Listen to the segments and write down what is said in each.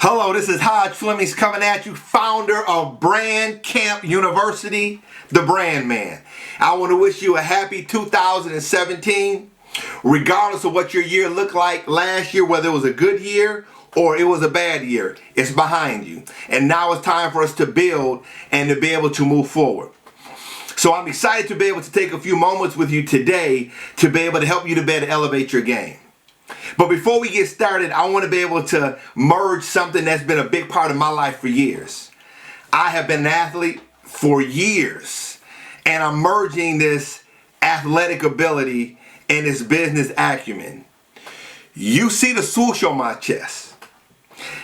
Hello, this is Hodge Flemings coming at you, founder of Brand Camp University, the Brand Man. I want to wish you a happy 2017, regardless of what your year looked like last year, whether it was a good year or it was a bad year. It's behind you. And now it's time for us to build and to be able to move forward. So I'm excited to be able to take a few moments with you today to be able to help you to better elevate your game. But before we get started, I want to be able to merge something that's been a big part of my life for years. I have been an athlete for years, and I'm merging this athletic ability and this business acumen. You see the swoosh on my chest,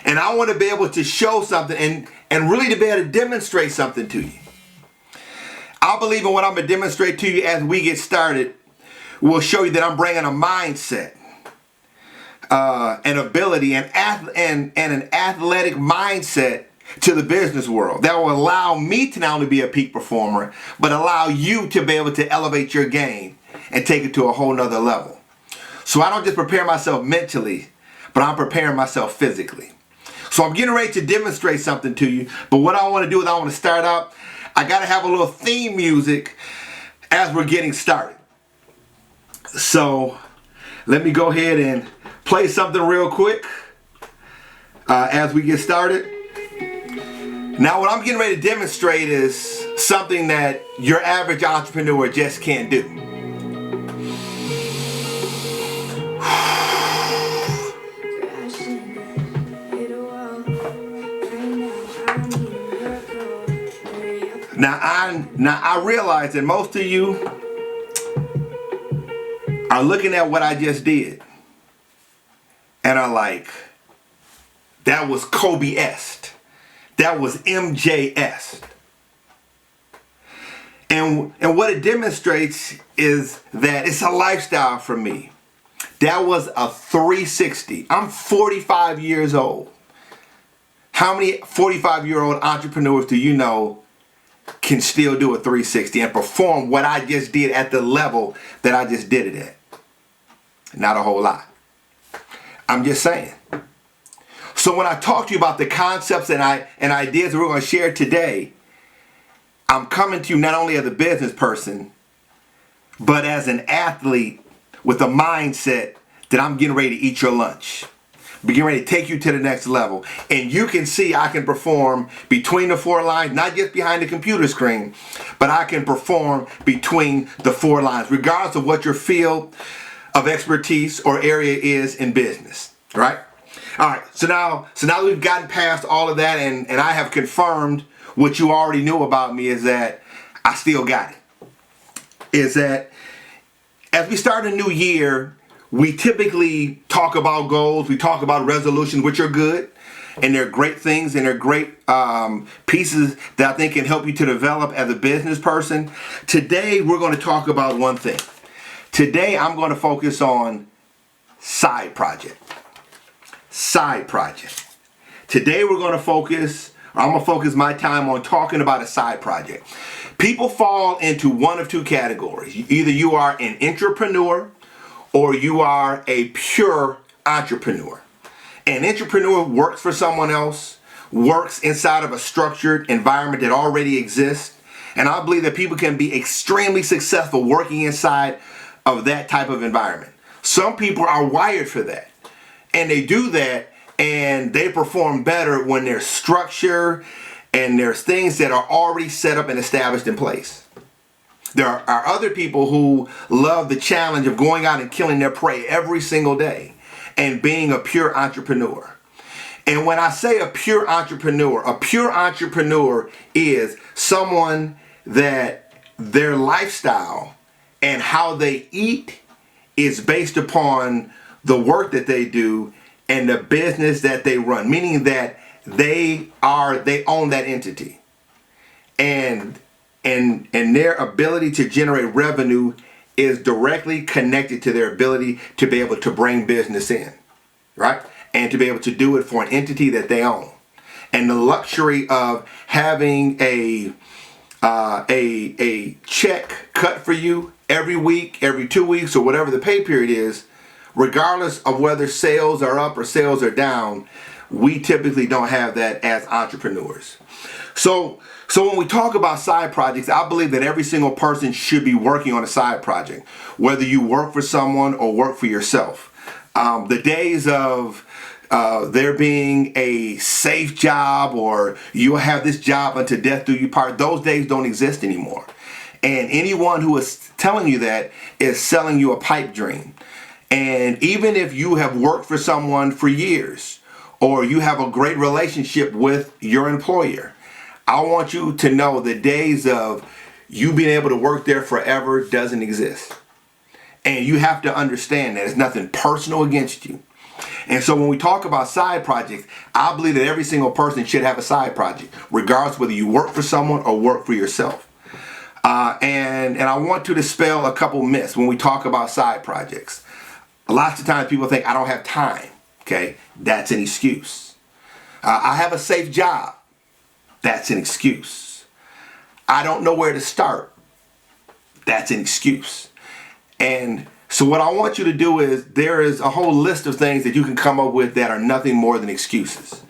and I want to be able to show something and really to be able to demonstrate something to you. I believe in what I'm going to demonstrate to you as we get started will show you that I'm bringing a mindset, an ability, and an athletic mindset to the business world that will allow me to not only be a peak performer, but allow you to be able to elevate your game and take it to a whole nother level. So I don't just prepare myself mentally, but I'm preparing myself physically. So I'm getting ready to demonstrate something to you, but what I want to do is I want to start out. I got to have a little theme music as we're getting started. So let me go ahead and play something real quick as we get started. Now what I'm getting ready to demonstrate is something that your average entrepreneur just can't do. Now I realize that most of you are looking at what I just did and are like, that was Kobe-esque. That was MJ-esque. And what it demonstrates is that it's a lifestyle for me. That was a 360. I'm 45 years old. How many 45-year-old entrepreneurs do you know can still do a 360 and perform what I just did at the level that I just did it at? Not a whole lot. I'm just saying. So when I talk to you about the concepts and ideas that we're going to share today, I'm coming to you not only as a business person, but as an athlete with a mindset that I'm getting ready to eat your lunch. I'm getting ready to take you to the next level. And you can see I can perform between the four lines, not just behind the computer screen, but I can perform between the four lines, regardless of what your field of expertise or area is in business, right? All right, so now we've gotten past all of that, and I have confirmed what you already knew about me, is that I still got it. Is that as we start a new year, we typically talk about goals, we talk about resolutions, which are good, and they're great things, and they're great pieces that I think can help you to develop as a business person. Today, we're going to talk about one thing. Today, I'm going to focus on side project. Side project. Today, I'm going to focus my time on talking about a side project. People fall into one of two categories. Either you are an entrepreneur or you are a pure entrepreneur. An entrepreneur works for someone else, works inside of a structured environment that already exists. And I believe that people can be extremely successful working inside of that type of environment. Some people are wired for that, and they do that, and they perform better when there's structure and there's things that are already set up and established in place. There are other people who love the challenge of going out and killing their prey every single day and being a pure entrepreneur. And when I say a pure entrepreneur is someone that their lifestyle and how they eat is based upon the work that they do and the business that they run, meaning that they own that entity. And their ability to generate revenue is directly connected to their ability to be able to bring business in, right? And to be able to do it for an entity that they own. And the luxury of having a check cut for you every week, every 2 weeks, or whatever the pay period is, regardless of whether sales are up or sales are down, we typically don't have that as entrepreneurs. So when we talk about side projects, I believe that every single person should be working on a side project, whether you work for someone or work for yourself. The days of there being a safe job or you'll have this job until death do you part, those days don't exist anymore. And anyone who is telling you that is selling you a pipe dream. And even if you have worked for someone for years or you have a great relationship with your employer, I want you to know the days of you being able to work there forever doesn't exist. And you have to understand that it's nothing personal against you. And so when we talk about side projects, I believe that every single person should have a side project, regardless whether you work for someone or work for yourself. And I want to dispel a couple myths when we talk about side projects. Lots of times people think, I don't have time. Okay, that's an excuse. I have a safe job. That's an excuse. I don't know where to start. That's an excuse. And so what I want you to do is, there is a whole list of things that you can come up with that are nothing more than excuses.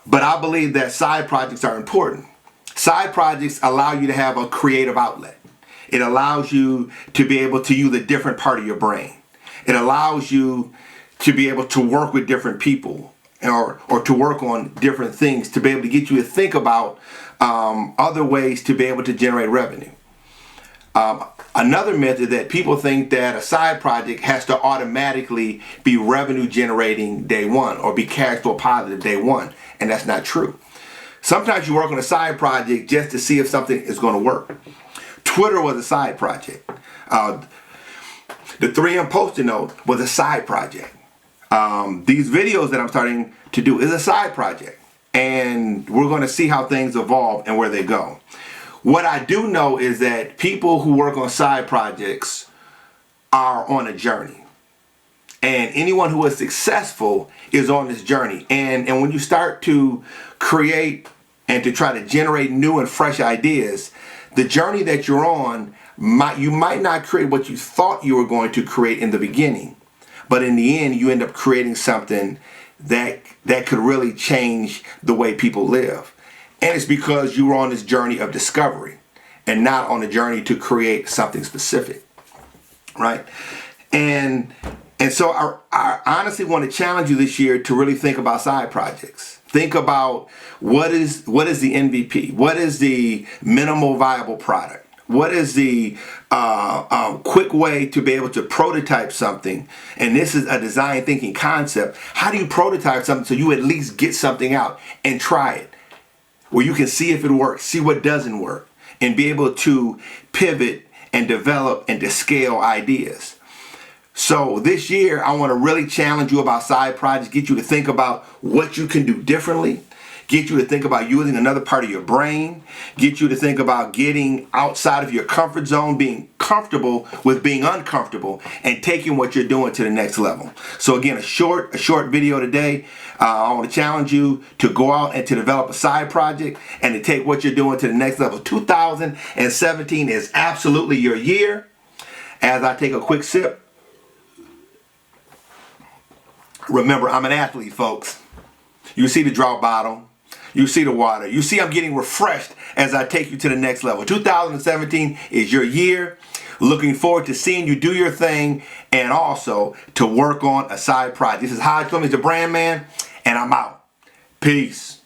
But I believe that side projects are important. Side projects allow you to have a creative outlet. It allows you to be able to use a different part of your brain. It allows you to be able to work with different people or to work on different things, to be able to get you to think about other ways to be able to generate revenue. Another myth is that people think that a side project has to automatically be revenue generating day one or be cash flow positive day one, and that's not true. Sometimes you work on a side project just to see if something is going to work. Twitter was a side project. The 3M Post-it note was a side project. These videos that I'm starting to do is a side project, and we're going to see how things evolve and where they go. What I do know is that people who work on side projects are on a journey. And anyone who is successful is on this journey. And when you start to create and to try to generate new and fresh ideas, the journey that you're on, you might not create what you thought you were going to create in the beginning. But in the end, you end up creating something that could really change the way people live. And it's because you were on this journey of discovery and not on a journey to create something specific, right? And so I honestly want to challenge you this year to really think about side projects. Think about what is the MVP? What is the minimal viable product? What is the quick way to be able to prototype something? And this is a design thinking concept. How do you prototype something so you at least get something out and try it, where you can see if it works, see what doesn't work, and be able to pivot and develop and to scale ideas. So this year, I want to really challenge you about side projects, get you to think about what you can do differently, get you to think about using another part of your brain, get you to think about getting outside of your comfort zone, being comfortable with being uncomfortable, and taking what you're doing to the next level. So again, a short video today. I want to challenge you to go out and to develop a side project and to take what you're doing to the next level. 2017 is absolutely your year. As I take a quick sip, remember, I'm an athlete, folks. You see the drop bottle. You see the water. You see I'm getting refreshed as I take you to the next level. 2017 is your year. Looking forward to seeing you do your thing and also to work on a side project. This is Hodge Fleming, the brand man, and I'm out. Peace.